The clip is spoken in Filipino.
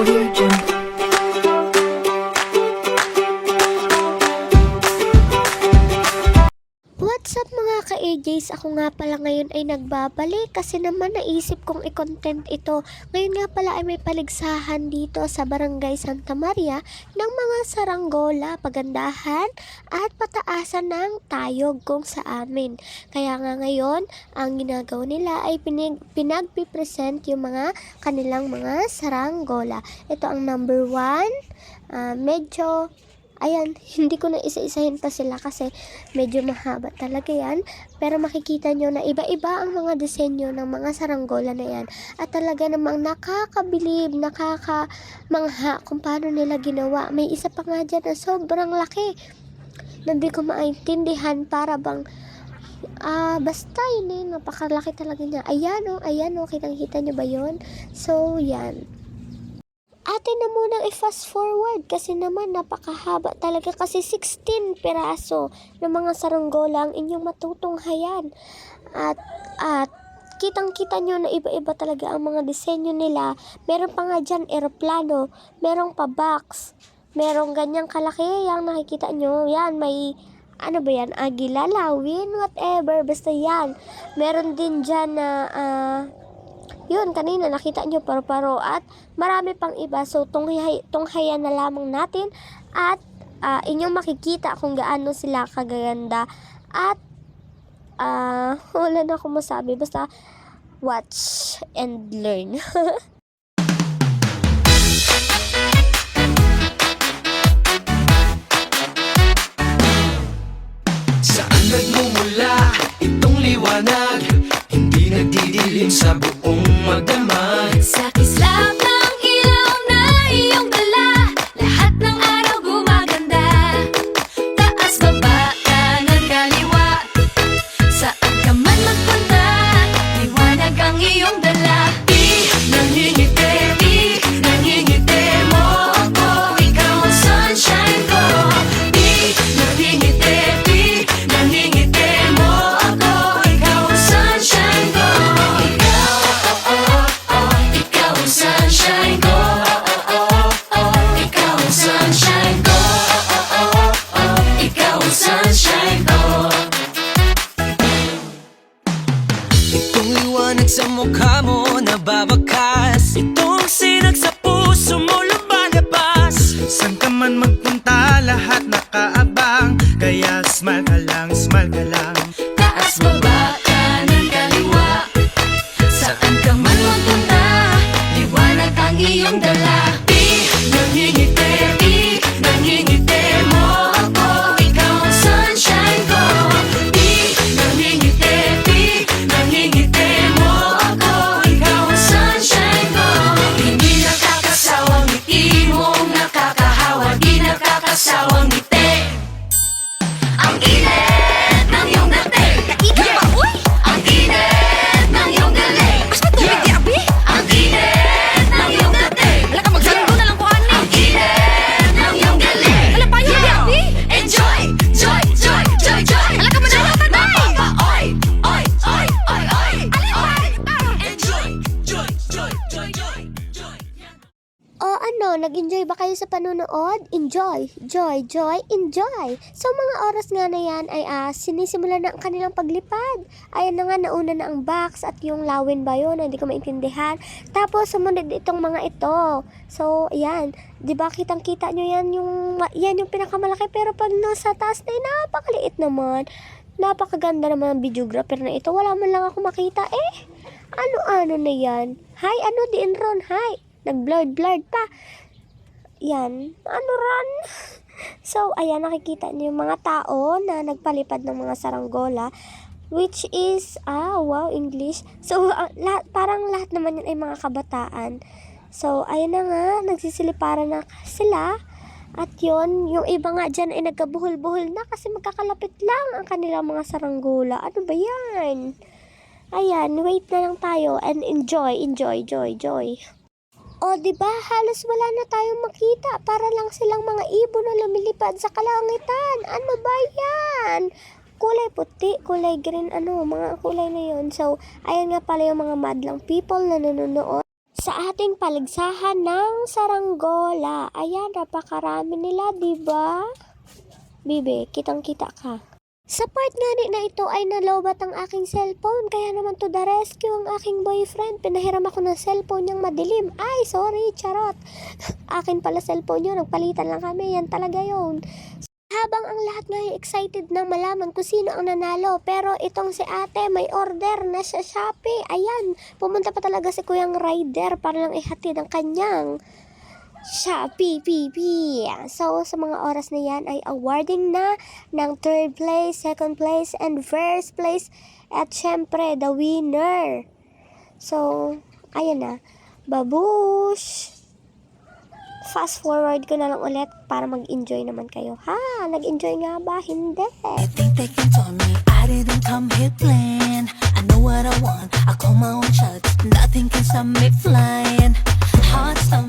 Audio Jungle. What's up mga ka-AJs? Ako nga pala ngayon ay nagbabalik kasi naman naisip kong i-content ito. Ngayon nga pala ay may paligsahan dito sa Barangay Santa Maria ng mga saranggola, pagandahan at pataasan ng tayog kung sa amin. Kaya nga ngayon, ang ginagawa nila ay pinagpipresent yung mga kanilang mga saranggola. Ito ang number 1. Medyo ayan, hindi ko na isa-isahin pa sila kasi medyo mahaba talaga yan. Pero makikita nyo na iba-iba ang mga disenyo ng mga saranggola na yan. At talaga namang nakakabilib, nakakamangha kung paano nila ginawa. May isa pa nga dyan na sobrang laki. Hindi ko maintindihan para bang basta yun napakalaki talaga niya. Ayan o, kitang-kita nyo ba yun? So, yan. Atin na munang i-fast forward kasi naman napakahaba talaga kasi 16 piraso ng mga saranggola ang inyong matutunghayan. At kitang-kita nyo na iba-iba talaga ang mga disenyo nila. Meron pa nga dyan eroplano, merong pa box, merong ganyang kalaki yang nakikita nyo. Yan, may ano ba yan? Agila, lawin, whatever. Basta yan. Meron din dyan na yun, kanina nakita nyo paro-paro at marami pang iba. So, tunghayan na lamang natin at inyong makikita kung gaano sila kaganda. At wala na akong masabi. Basta watch and learn. Saan nagmumula itong liwanag? Hindi nagdidilim sa buong magdamag. Sa kislap ng ilaw na iyong dala, lahat ng araw gumaganda. Taas, baba, kanan, kaliwa, saan ka man magpunta, liwanag ang iyong dala. Nangingiti mo ako, ikaw ang sunshine ko. Nangingiti mo ako, ikaw ang sunshine ko. Ikaw ang sunshine ko. Ikaw ang sunshine ko. Ikaw ang sunshine ko. Itong liwanag sa mukha mo nababakas, itong sinag sa puso mo lumalabas. Saan ka man magpunta, lahat nakaabang, kaya smile ka lang, smile ka lang. Taas, baba, kanan, kaliwa, saan ka man magpunta, liwanag ang iyong dala. Nangingiti mo ako, ikaw ang sunshine ko. Nangingiti mo ako, ikaw ang sunshine ko. Hindi nakakasawang ngiti mo, nakakahawa, di nakakasawang ngiti. Ang init ng iyong dating. Ikaw ba, uy? Ang init ng iyong galing. Basta tubig di abi? Ang init ng iyong dating. Wala ka magsando na lang ko ani. Ang init ng iyong galing. Wala pa yun di abi? Enjoy, joy, joy, joy, joy. Wala ka manalatan na. Oy, oy, oy, oy, oy. Enjoy, joy, joy, joy, joy, joy. O ano, nag-enjoy ba kayo sa panonood? Enjoy, joy, joy, enjoy. So mga oras nga na yan ay sinisimula na ang kanilang paglipad. Ayan na nga, nauna na ang box at yung lawin ba yun, hindi ko maintindihan. Tapos sumunod itong mga ito. So ayan, di ba kitang-kita nyo yan yung pinakamalaki, pero pag nasa taas na yun, napakaliit naman. Napakaganda naman ang videographer na ito. Wala man lang ako makita ano na yan. Hi, di enron, hi. Nag-blurred pa. Yan. Ano ran? So, ayan, nakikita niyo yung mga tao na nagpalipad ng mga saranggola. Which is, wow, English. So, parang lahat naman yun ay mga kabataan. So, ayan na nga, nagsisiliparan na sila. At yun, yung iba nga dyan ay nagkabuhol-buhol na kasi magkakalapit lang ang kanilang mga saranggola. Ano ba yan? Ayan, wait na lang tayo and enjoy, joy. O, diba, halos wala na tayong makita. Para lang silang mga ibon na lumilipad sa kalangitan. Ano ba yan? Kulay puti, kulay green, mga kulay na yun. So, ayan nga pala yung mga madlang people na nanonood. sa ating paligsahan ng saranggola. Ayan, napakarami nila, diba? Bibe, kitang-kita ka. Sa part nga na ito ay nalobat ang aking cellphone, kaya naman to the rescue ang aking boyfriend. Pinahiram ako ng cellphone niyang madilim. Ay, sorry, charot. Akin pala cellphone yun, nagpalitan lang kami, yan talaga yun. Habang ang lahat nga ay excited nang malaman kung sino ang nanalo, pero itong si ate may order na sa Shopee. Ayan, pumunta pa talaga si Kuyang Rider para lang ihatid ang kanyang Shopee PP. So, sa mga oras na yan ay awarding na ng 3rd place, 2nd place, and 1st place. At syempre, the winner. So, ayan na. Babush! Fast forward ko na lang ulit para mag-enjoy naman kayo. Ha? Nag-enjoy nga ba? Hindi. They think they can tell me I didn't come here playing. I know what I want, I call my own shots. Nothing can stop me flying. Hearts don't